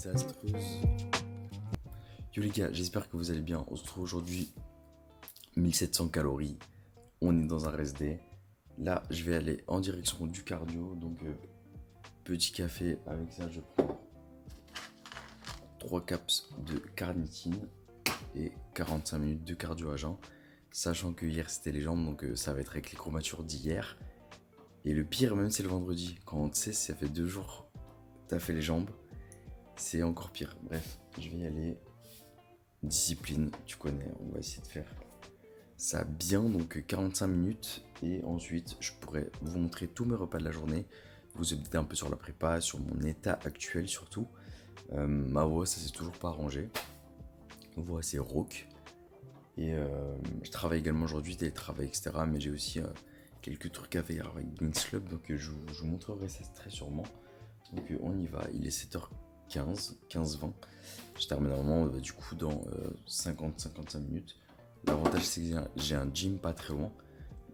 désastreuse. Yo les gars, j'espère que vous allez bien. On se retrouve aujourd'hui, 1700 calories. On est dans un rest day. Là, je vais aller en direction du cardio. Donc, petit café. Avec ça, je prends 3 caps de carnitine et 45 minutes de cardio à jeun. Sachant que hier, c'était les jambes. Donc, ça va être avec les courbatures d'hier. Et le pire, même c'est le vendredi. Quand tu sais, ça fait 2 jours, t'as fait les jambes. C'est encore pire. Bref, je vais y aller. Discipline, tu connais, on va essayer de faire ça bien, donc 45 minutes. Et ensuite, je pourrais vous montrer tous mes repas de la journée, vous updater un peu sur la prépa, sur mon état actuel surtout. Ma voix, ça s'est toujours pas arrangé. Ma voix, c'est rauque. Et je travaille également aujourd'hui, télétravail, etc. Mais j'ai aussi quelques trucs à faire avec Wings Club, donc je vous montrerai ça très sûrement. Donc on y va, il est 7h15, 15-20. Je termine normalement du coup dans 50-55 minutes. L'avantage c'est que j'ai un gym pas très loin.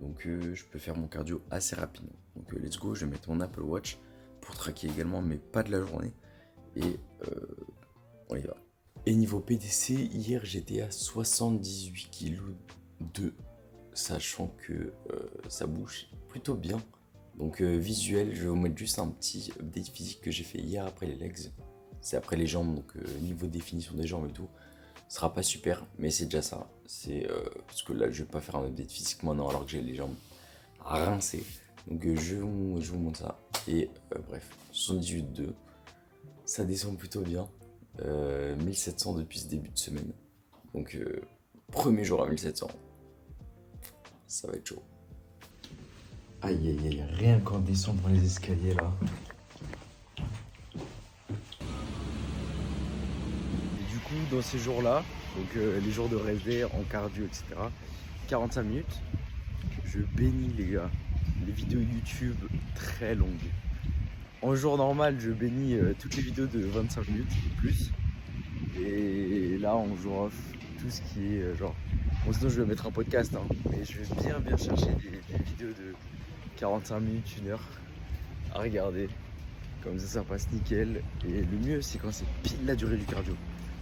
Donc je peux faire mon cardio assez rapidement. Donc let's go, je vais mettre mon Apple Watch pour traquer également, mais pas de la journée. Et on y va. Et niveau PDC, hier j'étais à 78 kg de, sachant que ça bouge plutôt bien. Donc visuel, je vais vous mettre juste un petit update physique que j'ai fait hier après les legs. C'est après les jambes, donc niveau définition des jambes et tout, ce sera pas super, mais c'est déjà ça. C'est parce que là, je vais pas faire un update physique maintenant alors que j'ai les jambes rincées. Donc je vous montre ça. Et bref, 78,2, ça descend plutôt bien. 1700 depuis ce début de semaine. Donc premier jour à 1700, ça va être chaud. Aïe aïe aïe, rien qu'en descendre les escaliers là. Dans ces jours-là, donc les jours de rest day en cardio, etc., 45 minutes, je bénis les gars, les vidéos YouTube très longues. En jour normal, je bénis toutes les vidéos de 25 minutes plus. Et là, en jour off, tout ce qui est genre... Bon, sinon, je vais mettre un podcast, hein, mais je vais bien chercher des vidéos de 45 minutes, 1 heure à regarder. Comme ça passe nickel. Et le mieux, c'est quand c'est pile la durée du cardio.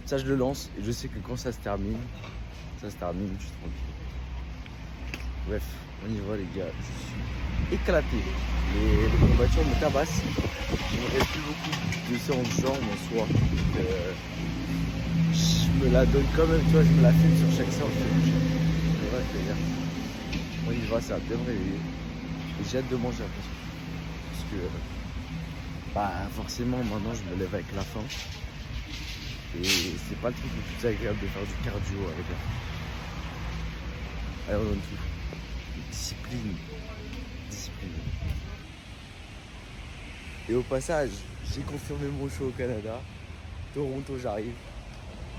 Ça, je le lance et je sais que quand ça se termine, je suis tranquille. Bref, on y va les gars, je suis éclaté. Les courbatures me tabassent. Il ne me reste plus beaucoup de séances de jambes en soi. Je me la donne quand même, tu vois, je me la filme sur chaque séance. Bref, les gars, on y va, ça va bien me réveiller. Et j'ai hâte de manger après ça. Parce que, forcément, maintenant, je me lève avec la faim. Et c'est pas le truc le plus agréable de faire du cardio avec la faim. Allez, on donne tout. Discipline. Et au passage, j'ai confirmé mon show au Canada. Toronto, j'arrive.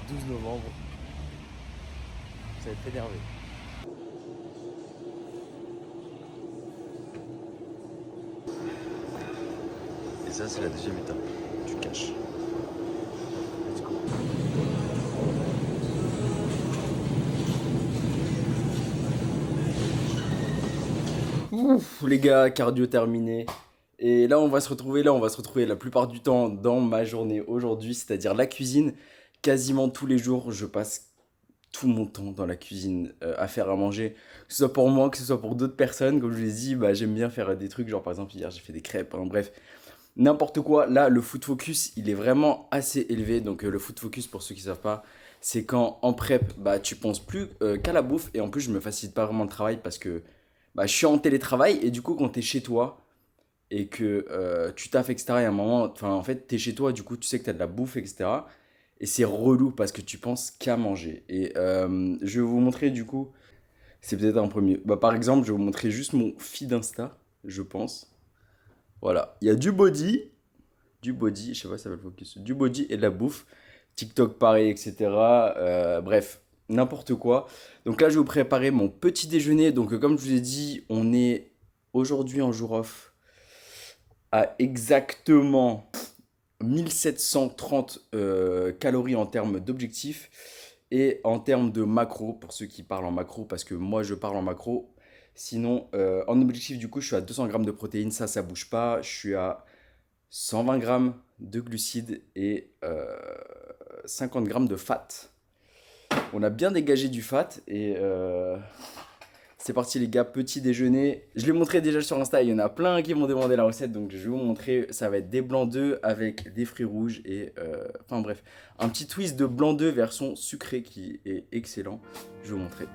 12 novembre. Ça va être énervé. Et ça, c'est la deuxième étape. Tu caches. Ouf les gars, cardio terminé. Et là on va se retrouver la plupart du temps dans ma journée aujourd'hui, c'est-à-dire la cuisine. Quasiment tous les jours, je passe tout mon temps dans la cuisine à faire à manger. Que ce soit pour moi, que ce soit pour d'autres personnes. Comme je vous l'ai dit, j'aime bien faire des trucs, genre par exemple hier j'ai fait des crêpes, hein, bref. N'importe quoi, là le food focus il est vraiment assez élevé. Donc le food focus, pour ceux qui ne savent pas, c'est quand en prep, tu penses plus qu'à la bouffe. Et en plus je me facilite pas vraiment le travail parce que je suis en télétravail. Et du coup quand t'es chez toi et que tu taffes, etc., et à un moment, en fait t'es chez toi, du coup tu sais que t'as de la bouffe, etc. Et c'est relou parce que tu penses qu'à manger. Et je vais vous montrer du coup, c'est peut-être un premier. Par exemple, je vais vous montrer juste mon feed Insta, je pense. Voilà, il y a du body, je sais pas si ça va le focus, du body et de la bouffe. TikTok pareil, etc. Bref, n'importe quoi. Donc là, je vais vous préparer mon petit déjeuner. Donc comme je vous ai dit, on est aujourd'hui en jour off à exactement 1730 calories en termes d'objectifs et en termes de macro, pour ceux qui parlent en macro, parce que moi je parle en macro. Sinon, en objectif, du coup, je suis à 200 grammes de protéines, ça bouge pas. Je suis à 120 grammes de glucides et 50 grammes de fat. On a bien dégagé du fat et c'est parti les gars, petit déjeuner. Je l'ai montré déjà sur Insta, il y en a plein qui m'ont demandé la recette, donc je vais vous montrer. Ça va être des blancs d'œufs avec des fruits rouges et enfin bref, un petit twist de blanc d'œufs version sucrée qui est excellent. Je vais vous montrer.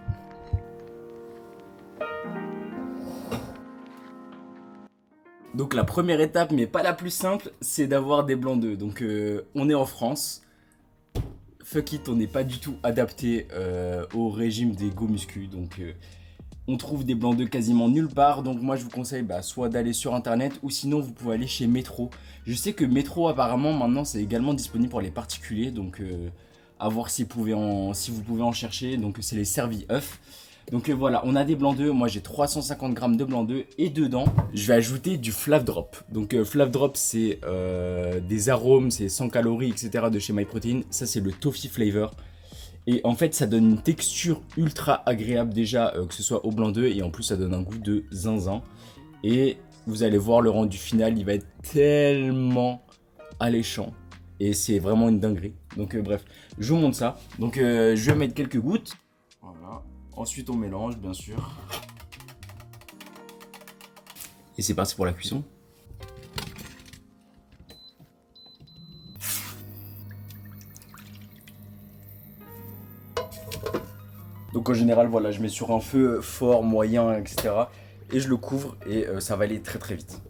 Donc la première étape, mais pas la plus simple, c'est d'avoir des blancs d'œufs. Donc on est en France. Fuck it, on n'est pas du tout adapté au régime des go muscu. Donc on trouve des blancs d'œufs quasiment nulle part. Donc moi je vous conseille soit d'aller sur internet ou sinon vous pouvez aller chez Metro. Je sais que Metro apparemment maintenant c'est également disponible pour les particuliers. Donc à voir si vous pouvez en chercher. Donc c'est les servis œufs. Donc voilà, on a des blancs d'œufs. Moi j'ai 350 grammes de blancs d'œufs et dedans je vais ajouter du Flav Drop. Donc Flav Drop c'est des arômes, c'est 100 calories etc. de chez MyProtein. Ça c'est le toffee flavor. Et en fait ça donne une texture ultra agréable déjà que ce soit au blanc d'œuf et en plus ça donne un goût de zinzin. Et vous allez voir le rendu final, il va être tellement alléchant. Et c'est vraiment une dinguerie. Donc bref, je vous montre ça. Donc je vais mettre quelques gouttes. Voilà. Ensuite, on mélange, bien sûr. Et c'est parti pour la cuisson. Donc en général, voilà, je mets sur un feu fort, moyen, etc. Et je le couvre et ça va aller très très vite.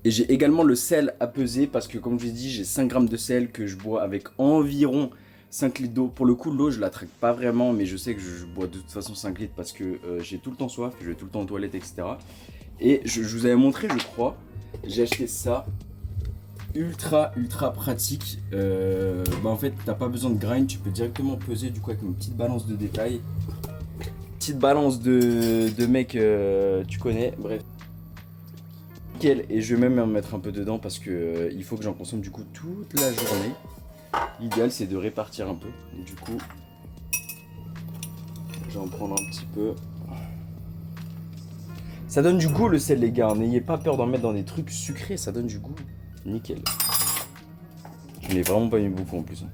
Et j'ai également le sel à peser parce que comme je vous ai dit, j'ai 5 grammes de sel que je bois avec environ 5 litres d'eau. Pour le coup, l'eau, je la traque pas vraiment, mais je sais que je bois de toute façon 5 litres parce que j'ai tout le temps soif, je vais tout le temps aux toilettes, etc. Et je vous avais montré, je crois, j'ai acheté ça, ultra pratique. En fait, t'as pas besoin de grind, tu peux directement peser du coup avec une petite balance de détail. Petite balance de mec, tu connais, bref. Nickel, et je vais même en mettre un peu dedans parce que il faut que j'en consomme du coup toute la journée. L'idéal c'est de répartir un peu. Du coup, je vais en prendre un petit peu. Ça donne du goût le sel les gars, n'ayez pas peur d'en mettre dans des trucs sucrés, ça donne du goût. Nickel. Je n'ai vraiment pas mis beaucoup en plus.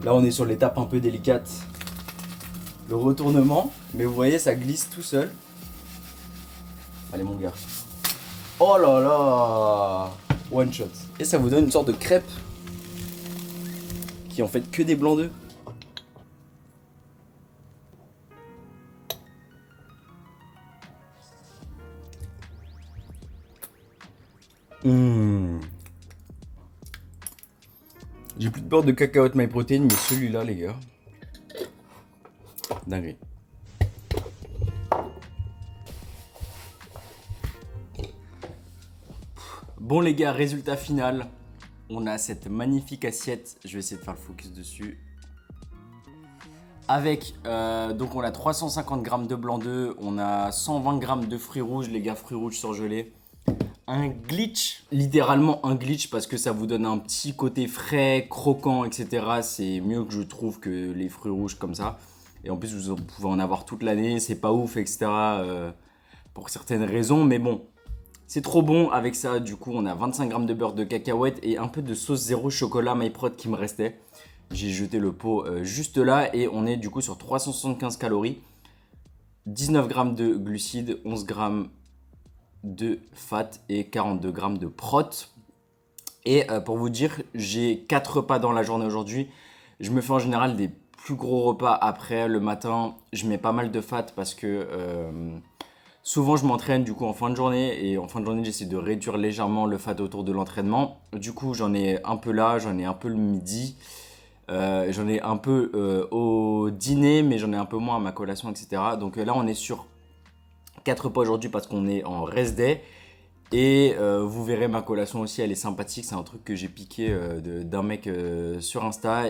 Là on est sur l'étape un peu délicate. Le retournement, mais vous voyez ça glisse tout seul. Allez mon gars. Oh là là, one shot. Et ça vous donne une sorte de crêpe qui est en fait que des blancs d'œufs. J'ai plus de beurre de cacahuète MyProtein, mais celui-là les gars, dinguerie. Bon les gars, résultat final, on a cette magnifique assiette, je vais essayer de faire le focus dessus. Avec, donc on a 350 grammes de blanc d'œuf, on a 120 grammes de fruits rouges, les gars, fruits rouges surgelés. Un glitch, littéralement un glitch parce que ça vous donne un petit côté frais, croquant, etc. C'est mieux que je trouve que les fruits rouges comme ça. Et en plus, vous pouvez en avoir toute l'année, c'est pas ouf, etc. Pour certaines raisons, mais bon. C'est trop bon avec ça, du coup on a 25 grammes de beurre de cacahuète et un peu de sauce zéro chocolat MyProt qui me restait. J'ai jeté le pot juste là et on est du coup sur 375 calories, 19 grammes de glucides, 11 grammes de fat et 42 grammes de prot. Et pour vous dire, j'ai 4 repas dans la journée aujourd'hui. Je me fais en général des plus gros repas après le matin. Je mets pas mal de fat parce que... souvent, je m'entraîne du coup en fin de journée et en fin de journée, j'essaie de réduire légèrement le fat autour de l'entraînement. Du coup, j'en ai un peu là, j'en ai un peu le midi, j'en ai un peu au dîner, mais j'en ai un peu moins à ma collation, etc. Donc là, on est sur 4 repas aujourd'hui parce qu'on est en rest day. Et vous verrez ma collation aussi, elle est sympathique. C'est un truc que j'ai piqué d'un mec sur Insta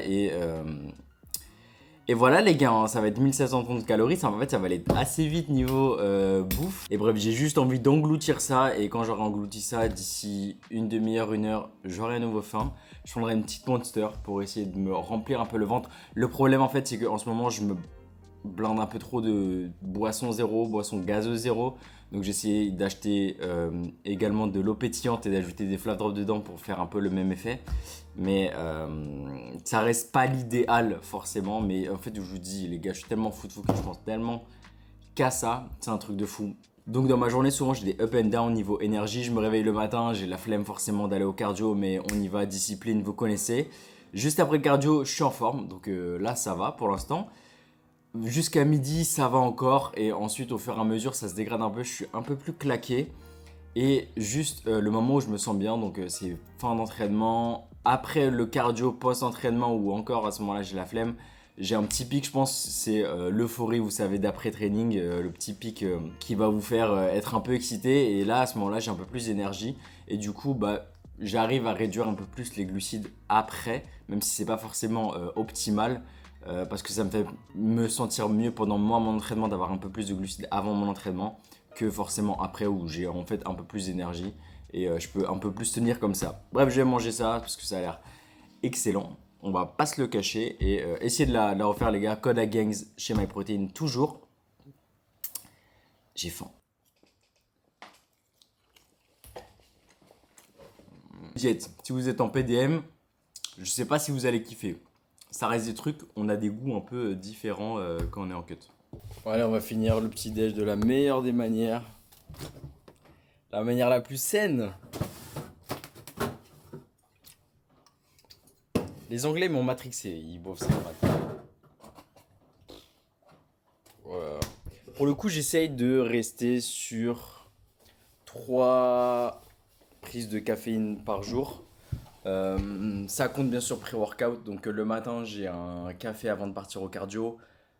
et voilà les gars, hein, ça va être 1730 calories, ça, en fait ça va aller assez vite niveau bouffe. Et bref, j'ai juste envie d'engloutir ça et quand j'aurai englouti ça, d'ici une demi-heure, une heure, j'aurai à nouveau faim. Je prendrai une petite Monster pour essayer de me remplir un peu le ventre. Le problème en fait, c'est qu'en ce moment, je me blinde un peu trop de boissons zéro, boissons gazeuses zéro. Donc j'ai essayé d'acheter également de l'eau pétillante et d'ajouter des fluff drops dedans pour faire un peu le même effet. Mais ça reste pas l'idéal forcément. Mais en fait, je vous dis, les gars, je suis tellement fou que je pense tellement qu'à ça. C'est un truc de fou. Donc dans ma journée, souvent j'ai des up and down niveau énergie. Je me réveille le matin, j'ai la flemme forcément d'aller au cardio, mais on y va, discipline, vous connaissez. Juste après le cardio, je suis en forme, donc là ça va pour l'instant. Jusqu'à midi, ça va encore, et ensuite au fur et à mesure, ça se dégrade un peu, je suis un peu plus claqué. Et juste le moment où je me sens bien, donc c'est fin d'entraînement, après le cardio, post-entraînement, ou encore à ce moment-là j'ai la flemme. J'ai un petit pic, je pense, c'est l'euphorie, vous savez, d'après-training, le petit pic qui va vous faire être un peu excité. Et là, à ce moment-là, j'ai un peu plus d'énergie. Et du coup, bah, j'arrive à réduire un peu plus les glucides après, même si c'est pas forcément optimal. Parce que ça me fait me sentir mieux pendant moi mon entraînement d'avoir un peu plus de glucides avant mon entraînement que forcément après où j'ai en fait un peu plus d'énergie et je peux un peu plus tenir comme ça. Bref, je vais manger ça parce que ça a l'air excellent. On va pas se le cacher et essayer de la refaire les gars. Code à Gangs chez MyProtein toujours. J'ai faim. Jet, si vous êtes en PDM, je sais pas si vous allez kiffer. Ça reste des trucs, on a des goûts un peu différents quand on est en cut. Allez, on va finir le petit déj de la meilleure des manières. La manière la plus saine. Les Anglais m'ont matrixé, ils boivent ça le matin. Voilà. Pour le coup, j'essaye de rester sur 3 prises de caféine par jour. Ça compte bien sûr pré-workout. Donc le matin, j'ai un café avant de partir au cardio.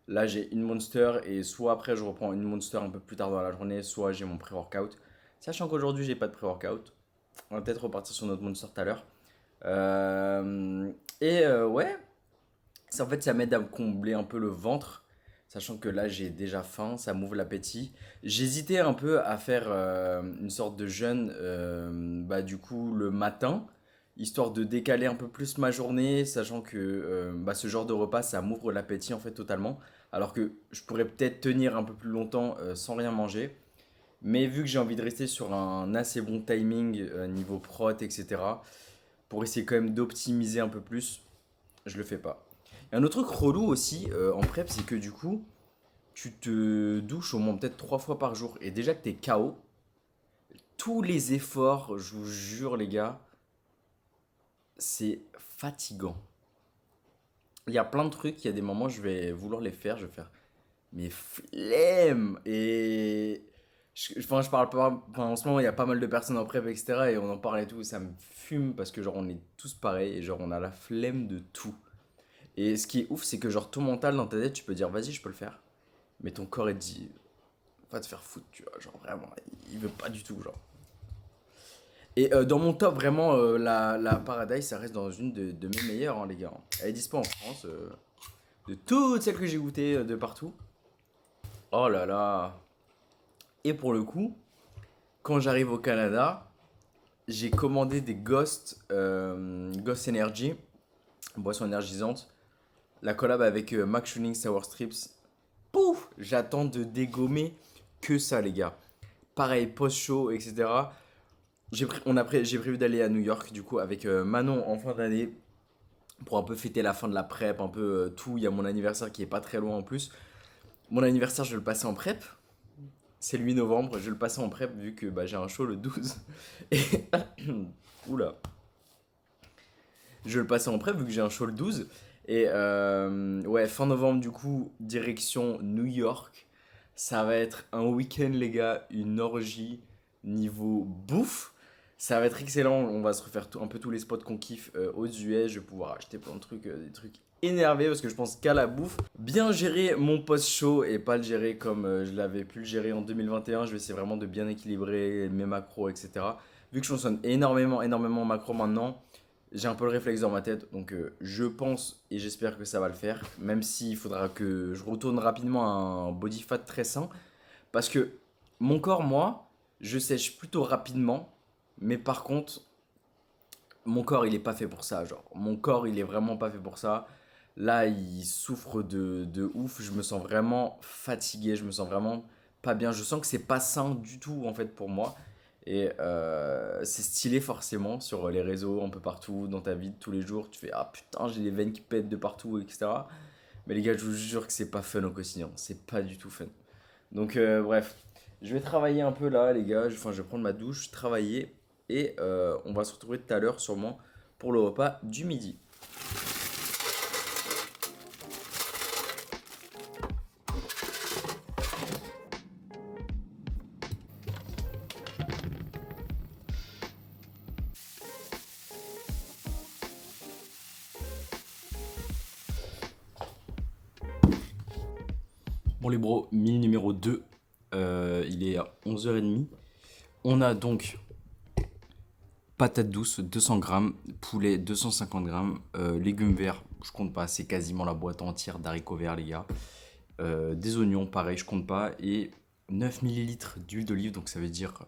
Là, j'ai une Monster et soit après, je reprends une Monster un peu plus tard dans la journée, soit j'ai mon pré-workout. Sachant qu'aujourd'hui, j'ai pas de pré-workout. On va peut-être repartir sur notre Monster tout à l'heure. Ouais, ça, en fait, ça m'aide à me combler un peu le ventre. Sachant que là, j'ai déjà faim, ça m'ouvre l'appétit. J'hésitais un peu à faire une sorte de jeûne, bah, du coup, le matin, histoire de décaler un peu plus ma journée, sachant que bah, ce genre de repas, ça m'ouvre l'appétit en fait totalement. Alors que je pourrais peut-être tenir un peu plus longtemps sans rien manger. Mais vu que j'ai envie de rester sur un assez bon timing niveau prot, etc., pour essayer quand même d'optimiser un peu plus, je le fais pas. Et un autre truc relou aussi en prep, c'est que du coup, tu te douches au moins peut-être 3 fois par jour. Et déjà que t'es KO, tous les efforts, je vous jure les gars, c'est fatigant. Il y a plein de trucs, il y a des moments je vais vouloir les faire, je vais faire mais flemme. Et enfin, je parle pas, enfin, en ce moment il y a pas mal de personnes en prep etc. Et on en parle et tout, ça me fume parce que genre on est tous pareils et genre on a la flemme de tout. Et ce qui est ouf, c'est que genre tout mental dans ta tête, tu peux dire vas-y je peux le faire. Mais ton corps il te dit va te faire foutre, tu vois, genre vraiment, il veut pas du tout genre. Et dans mon top, vraiment, la Paradise, ça reste dans une de mes meilleures, hein, les gars. Elle est dispo en France, de toutes celles que j'ai goûtées de partout. Oh là là. Et pour le coup, quand j'arrive au Canada, j'ai commandé des Ghost, Ghost Energy, boisson énergisante. La collab avec Max Tuning Sour Strips. Pouf! J'attends de dégommer que ça, les gars. Pareil, post-show, etc. J'ai prévu d'aller à New York, du coup, avec Manon en fin d'année. Pour un peu fêter la fin de la prep, un peu tout. Il y a mon anniversaire qui est pas très loin en plus. Mon anniversaire, je vais le passer en prep. C'est le 8 novembre, je vais le passer en prep vu que bah, j'ai un show le 12. Et... Oula. Je vais le passer en prep vu que j'ai un show le 12. Et ouais, fin novembre, du coup, direction New York. Ça va être un week-end, les gars, une orgie niveau bouffe. Ça va être excellent. On va se refaire un peu tous les spots qu'on kiffe aux US. Je vais pouvoir acheter plein de trucs, des trucs énervés parce que je pense qu'à la bouffe. Bien gérer mon post-show et pas le gérer comme je l'avais pu le gérer en 2021. Je vais essayer vraiment de bien équilibrer mes macros, etc. Vu que je consomme énormément macro maintenant, j'ai un peu le réflexe dans ma tête, donc je pense et j'espère que ça va le faire, même s'il faudra que je retourne rapidement à un body fat très sain, parce que mon corps, moi, je sèche plutôt rapidement, mais par contre, mon corps, il est pas fait pour ça, genre, mon corps, il est vraiment pas fait pour ça. Là, il souffre de ouf. Je me sens vraiment fatigué. Je me sens vraiment pas bien. Je sens que c'est pas sain du tout, en fait, pour moi. Et c'est stylé, forcément, sur les réseaux, un peu partout, dans ta vie de tous les jours. Tu fais, ah putain, j'ai les veines qui pètent de partout, etc. Mais les gars, je vous jure que c'est pas fun au quotidien. C'est pas du tout fun. Donc, bref, je vais travailler un peu là, les gars. Enfin, je vais prendre ma douche, travailler. Et on va se retrouver tout à l'heure, sûrement, pour le repas du midi. Bon, les bros, meal numéro 2. Il est à 11h30. On a donc patates douces, 200 grammes, poulet, 250 grammes, légumes verts, je compte pas, c'est quasiment la boîte entière d'haricots verts, les gars. Des oignons, pareil, je compte pas. Et 9 millilitres d'huile d'olive, donc ça veut dire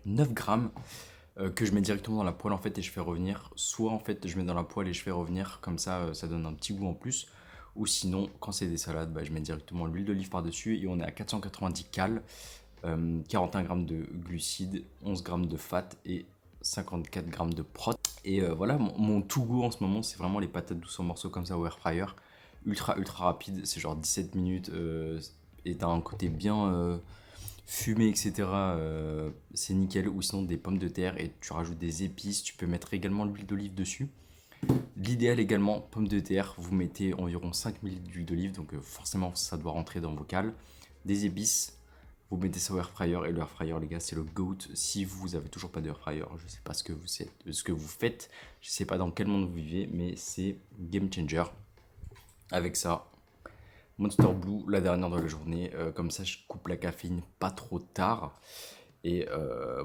9 grammes que je mets directement dans la poêle en fait et je fais revenir. Soit en fait je mets dans la poêle et je fais revenir, comme ça ça donne un petit goût en plus. Ou sinon, quand c'est des salades, bah, je mets directement l'huile d'olive par-dessus et on est à 490 cal, 41 grammes de glucides, 11 grammes de fat et 54 grammes de prot. Et voilà, mon to go en ce moment, c'est vraiment les patates douces en morceaux comme ça au air fryer. Ultra, ultra rapide, c'est genre 17 minutes et t'as un côté bien fumé, etc. C'est nickel. Ou sinon des pommes de terre et tu rajoutes des épices. Tu peux mettre également l'huile d'olive dessus. L'idéal également, pommes de terre, vous mettez environ 5 ml d'huile d'olive, donc forcément ça doit rentrer dans vos cales. Des épices, vous mettez ça au air fryer et le air fryer les gars c'est le GOAT. Si vous avez toujours pas de air fryer, je sais pas ce que vous faites, je sais pas dans quel monde vous vivez, mais c'est game changer. Avec ça, Monster Blue la dernière de la journée, comme ça je coupe la caféine pas trop tard. Et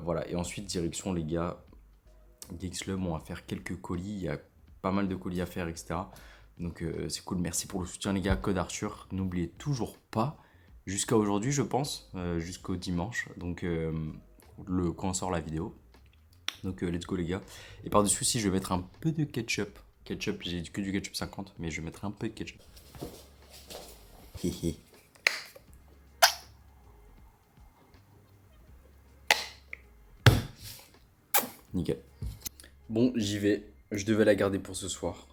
voilà, et ensuite direction les gars, Geekslum, on va faire quelques colis, il y a pas mal de colis à faire, etc. Donc c'est cool, merci pour le soutien les gars, code Arthur, n'oubliez toujours pas, jusqu'à aujourd'hui je pense, jusqu'au dimanche, donc quand on sort la vidéo. Donc let's go les gars. Et par-dessus aussi je vais mettre un peu de ketchup. Ketchup, j'ai que du ketchup 50, mais je vais mettre un peu de ketchup. Hihi. Nickel. Bon, j'y vais. Je devais la garder pour ce soir.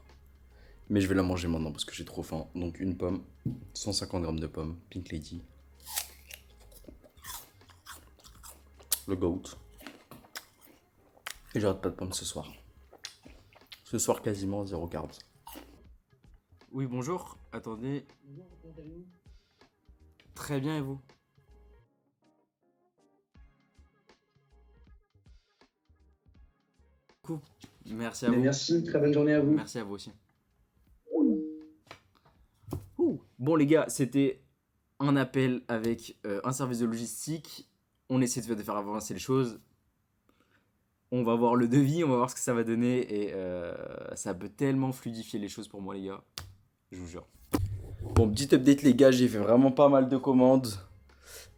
Mais je vais la manger maintenant parce que j'ai trop faim. Donc une pomme, 150 grammes de pommes, Pink Lady. Le GOAT. Et j'arrête pas de pommes ce soir. Ce soir quasiment 0 carbs. Oui, bonjour. Attendez. Très bien et vous? Cool. Merci à Mais vous. merci, très bonne journée à vous. Merci à vous aussi. Ouh. Bon les gars, c'était un appel avec un service de logistique. On essaie de faire avancer les choses. On va voir le devis, on va voir ce que ça va donner. Et ça peut tellement fluidifier les choses pour moi les gars. Je vous jure. Bon, petite update les gars, j'ai fait vraiment pas mal de commandes.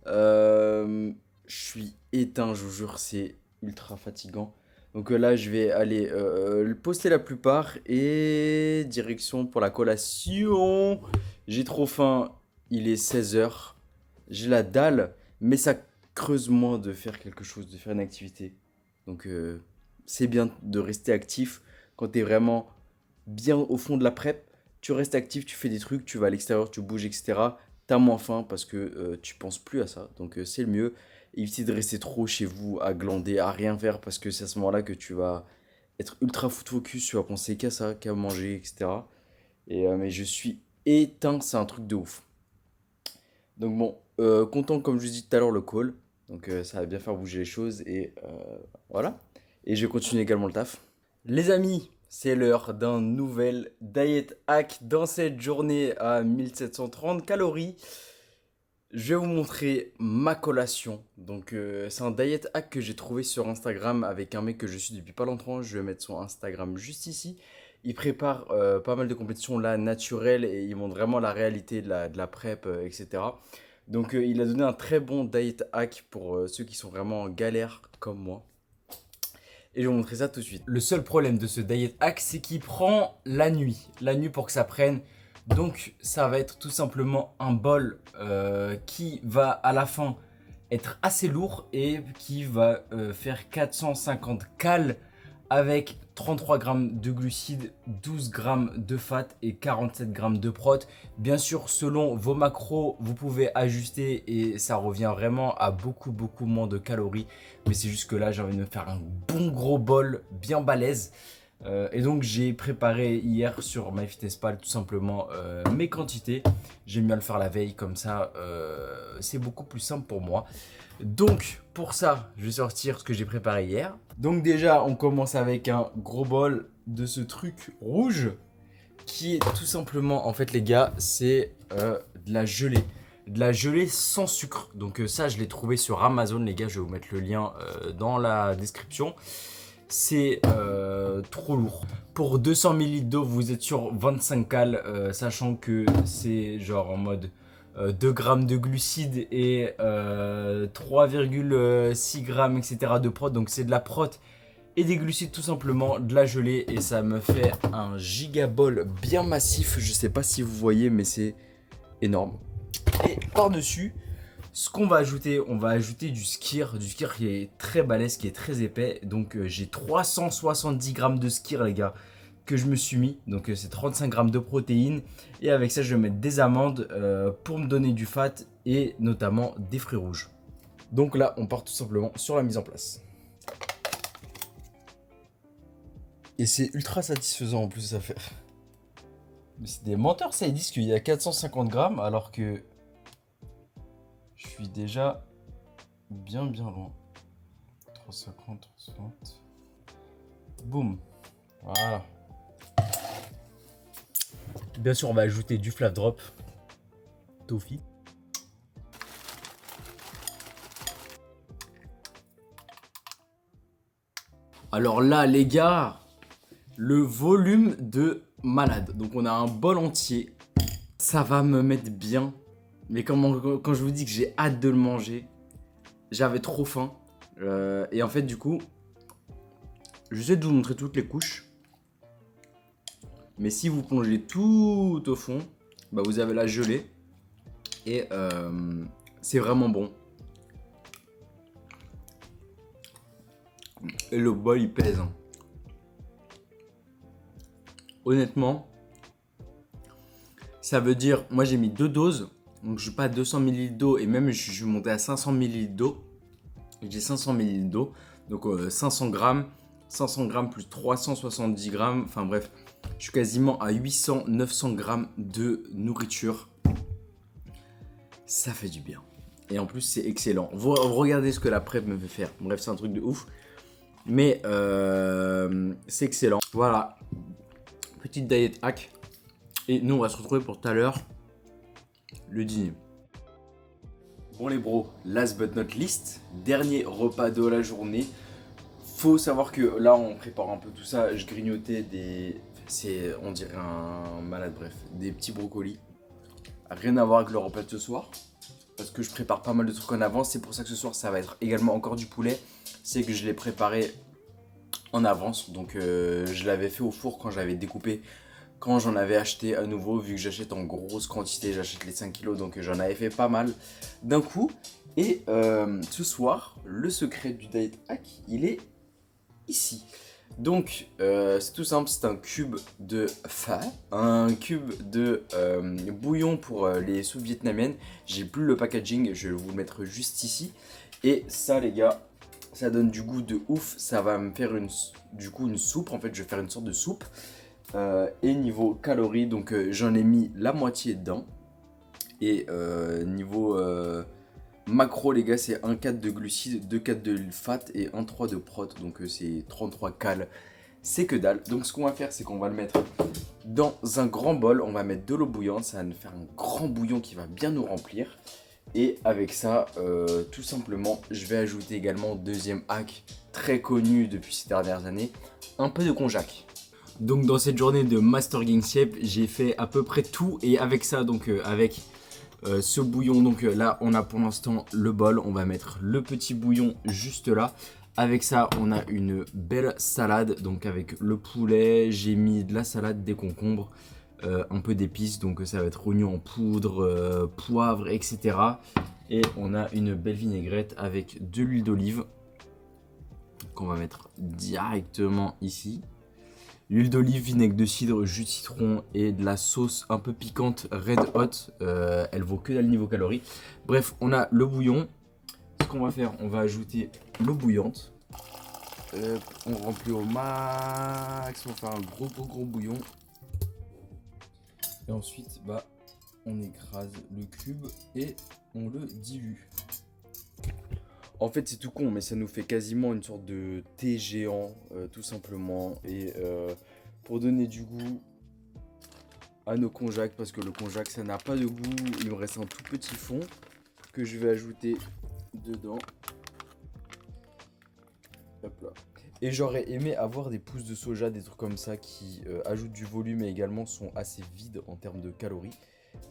Je suis éteint, je vous jure, c'est ultra fatigant. Donc là, je vais aller poster la plupart et direction pour la collation. J'ai trop faim, il est 16h. J'ai la dalle, mais ça creuse moins de faire quelque chose, de faire une activité. Donc c'est bien de rester actif quand t'es vraiment bien au fond de la prep. Tu restes actif, tu fais des trucs, tu vas à l'extérieur, tu bouges, etc. T'as moins faim parce que tu penses plus à ça. Donc c'est le mieux. Évitez de rester trop chez vous à glander, à rien faire parce que c'est à ce moment-là que tu vas être ultra focus, tu vas penser qu'à ça, qu'à manger, etc. Et, mais je suis éteint, c'est un truc de ouf. Donc bon, content comme je vous dis tout à l'heure le call. Donc ça va bien faire bouger les choses et voilà. Et je continue également le taf. Les amis, c'est l'heure d'un nouvel diet hack dans cette journée à 1730 calories. Je vais vous montrer ma collation. Donc c'est un diet hack que j'ai trouvé sur Instagram avec un mec que je suis depuis pas longtemps. Je vais mettre son Instagram juste ici. Il prépare pas mal de compétitions là naturelles et il montre vraiment la réalité de la prep, etc. Donc il a donné un très bon diet hack pour ceux qui sont vraiment en galère comme moi. et je vais vous montrer ça tout de suite. Le seul problème de ce diet hack, c'est qu'il prend la nuit pour que ça prenne. Donc ça va être tout simplement un bol qui va à la fin être assez lourd et qui va faire 450 cales avec 33 grammes de glucides, 12 grammes de fat et 47 grammes de prot. Bien sûr, selon vos macros, vous pouvez ajuster et ça revient vraiment à beaucoup moins de calories. Mais c'est juste que là, j'ai envie de me faire un bon gros bol bien balèze. Et donc j'ai préparé hier sur MyFitnessPal tout simplement mes quantités. J'aime bien le faire la veille comme ça, c'est beaucoup plus simple pour moi. Donc pour ça, je vais sortir ce que j'ai préparé hier. Donc déjà, on commence avec un gros bol de ce truc rouge qui est tout simplement, en fait les gars, c'est de la gelée. De la gelée sans sucre. Donc ça, je l'ai trouvé sur Amazon, les gars. Je vais vous mettre le lien dans la description. C'est trop lourd. Pour 200 ml d'eau, vous êtes sur 25 cales, sachant que c'est genre en mode 2 grammes de glucides et 3,6 grammes, etc. de prot. Donc c'est de la prot et des glucides tout simplement, de la gelée. Et ça me fait un gigabol bien massif. Je sais pas si vous voyez, mais c'est énorme. Et par-dessus, ce qu'on va ajouter, on va ajouter du skyr qui est très balèze, qui est très épais. Donc j'ai 370 grammes de skyr les gars que je me suis mis. Donc c'est 35 grammes de protéines. Et avec ça je vais mettre des amandes pour me donner du fat et notamment des fruits rouges. Donc là on part tout simplement sur la mise en place. Et c'est ultra satisfaisant en plus à faire. Mais c'est des menteurs ça, ils disent qu'il y a 450 grammes alors que... je suis déjà bien loin. 350, 360. Boum. Voilà. Bien sûr, on va ajouter du Flav Drop. Toffee. Alors là, les gars, le volume de malade. Donc on a un bol entier. Ça va me mettre bien. Mais quand je vous dis que j'ai hâte de le manger, j'avais trop faim. Et en fait, du coup, j'essaie de vous montrer toutes les couches. Mais si vous plongez tout au fond, bah vous avez la gelée. Et c'est vraiment bon. Et le bol, il pèse. Hein. Honnêtement, ça veut dire, moi j'ai mis 2 doses. Donc je suis pas à 200 ml d'eau et même je suis monté à 500 ml d'eau. J'ai 500 ml d'eau. Donc 500 grammes plus 370 grammes. Enfin bref, je suis quasiment à 800-900 grammes de nourriture. Ça fait du bien. Et en plus c'est excellent. Vous regardez ce que la prep me fait faire. Bref, c'est un truc de ouf. Mais c'est excellent. Voilà. Petite diet hack. Et nous on va se retrouver pour tout à l'heure. Le dîner. Bon les bros, last but not least, dernier repas de la journée. Faut savoir que là on prépare un peu tout ça. Je grignotais on dirait un malade, bref, des petits brocolis. Rien à voir avec le repas de ce soir. Parce que je prépare pas mal de trucs en avance. C'est pour ça que ce soir ça va être également encore du poulet. C'est que je l'ai préparé en avance. Donc je l'avais fait au four quand j'avais découpé. Quand j'en avais acheté à nouveau, vu que j'achète en grosse quantité, j'achète les 5 kilos, donc j'en avais fait pas mal d'un coup. Et ce soir, le secret du diet hack, il est ici. Donc c'est tout simple, c'est un cube de pho, un cube de bouillon pour les soupes vietnamiennes. J'ai plus le packaging, je vais vous le mettre juste ici. Et ça les gars, ça donne du goût de ouf, ça va me faire une soupe, en fait je vais faire une sorte de soupe. Et niveau calories, donc j'en ai mis la moitié dedans. Et niveau macro, les gars, c'est 1,4 de glucides, 2,4 de fat et 1,3 de prot. Donc c'est 33 cales. C'est que dalle. Donc ce qu'on va faire, c'est qu'on va le mettre dans un grand bol. On va mettre de l'eau bouillante. Ça va nous faire un grand bouillon qui va bien nous remplir. Et avec ça, tout simplement, je vais ajouter également, deuxième hack très connu depuis ces dernières années, un peu de konjac. Donc dans cette journée de Master Gains Shape, j'ai fait à peu près tout et avec ça, donc avec ce bouillon, donc là on a pour l'instant le bol, on va mettre le petit bouillon juste là. Avec ça, on a une belle salade, donc avec le poulet, j'ai mis de la salade, des concombres, un peu d'épices, donc ça va être oignon en poudre, poivre, etc. Et on a une belle vinaigrette avec de l'huile d'olive qu'on va mettre directement ici. L'huile d'olive, vinaigre de cidre, jus de citron et de la sauce un peu piquante Red Hot. Elle vaut que dalle niveau calories. Bref, on a le bouillon. Ce qu'on va faire, on va ajouter l'eau bouillante. On remplit au max. On va faire un gros bouillon. Et ensuite, bah, on écrase le cube et on le dilue. En fait, c'est tout con, mais ça nous fait quasiment une sorte de thé géant, tout simplement. Et pour donner du goût à nos konjac, parce que le konjac, ça n'a pas de goût. Il me reste un tout petit fond que je vais ajouter dedans. Hop là. Et j'aurais aimé avoir des pousses de soja, des trucs comme ça qui ajoutent du volume et également sont assez vides en termes de calories.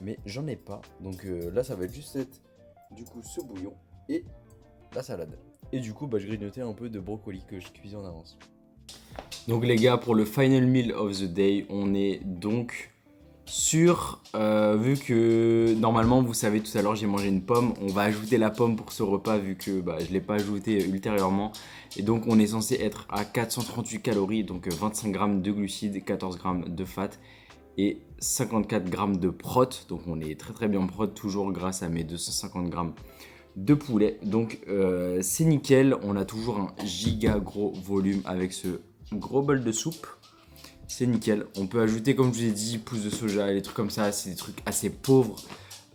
Mais j'en ai pas. Donc là, ça va être juste du coup ce bouillon et la salade. Et du coup, bah, je grignotais un peu de brocoli que je cuisais en avance. Donc les gars, pour le final meal of the day, on est donc sur, vu que normalement vous savez tout à l'heure j'ai mangé une pomme, on va ajouter la pomme pour ce repas vu que bah, je ne l'ai pas ajouté ultérieurement. Et donc on est censé être à 438 calories, donc 25 grammes de glucides, 14 grammes de fat et 54 grammes de prot. Donc on est très bien prot toujours grâce à mes 250 grammes de poulet. Donc c'est nickel, on a toujours un giga gros volume avec ce gros bol de soupe. C'est nickel. On peut ajouter, comme je vous ai dit, pousses de soja et des trucs comme ça. C'est des trucs assez pauvres.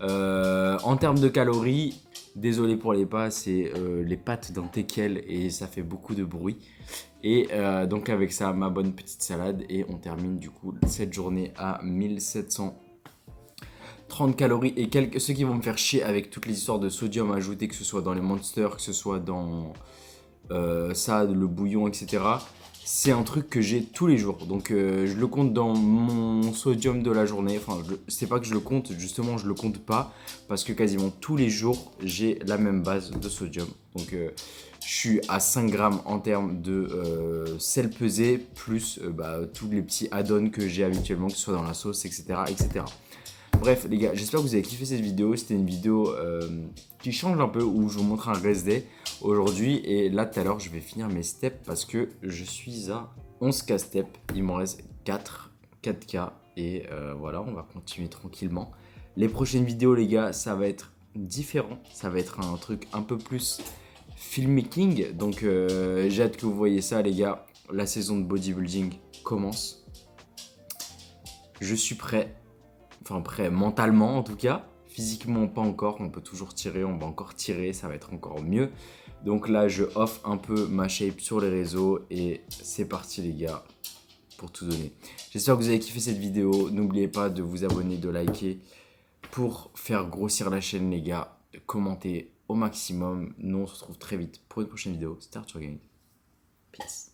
En termes de calories, désolé pour les pas, c'est les pâtes d'un teckel et ça fait beaucoup de bruit. Et donc avec ça, ma bonne petite salade. Et on termine du coup cette journée à 1730 calories. Et ceux qui vont me faire chier avec toutes les histoires de sodium ajouté, que ce soit dans les monsters, que ce soit dans ça, le bouillon, etc. C'est un truc que j'ai tous les jours. Donc je le compte dans mon sodium de la journée. Enfin, c'est pas que je le compte, justement, je le compte pas. Parce que quasiment tous les jours, j'ai la même base de sodium. Donc je suis à 5 grammes en termes de sel pesé, plus tous les petits add-ons que j'ai habituellement, que ce soit dans la sauce, etc. etc. Bref les gars, j'espère que vous avez kiffé cette vidéo. C'était une vidéo qui change un peu, où je vous montre un rest day aujourd'hui. Et là tout à l'heure je vais finir mes steps parce que je suis à 11k steps. Il m'en reste 4k et voilà, on va continuer tranquillement. Les prochaines vidéos les gars, ça va être différent. Ça va être un truc un peu plus filmmaking. Donc j'ai hâte que vous voyez ça les gars. La saison de bodybuilding commence. Je suis prêt. Enfin prêt mentalement en tout cas, physiquement pas encore, on peut toujours tirer, on va encore tirer, ça va être encore mieux. Donc là je off un peu ma shape sur les réseaux et c'est parti les gars pour tout donner. J'espère que vous avez kiffé cette vidéo, n'oubliez pas de vous abonner, de liker pour faire grossir la chaîne les gars, de commenter au maximum. Nous on se retrouve très vite pour une prochaine vidéo, Start Your Gang. Peace.